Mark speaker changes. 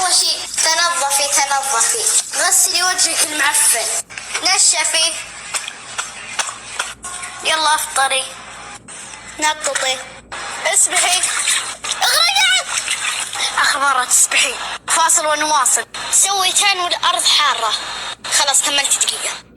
Speaker 1: أول شيء تنظفي، غسلي وجهك المعفن، نشفي، يلا افطري، نقطي، اسبحي، اغرقي. آخر مرة تسبحين. فاصل ونواصل. سوي تان والأرض حارة. خلاص كملت دقيقة.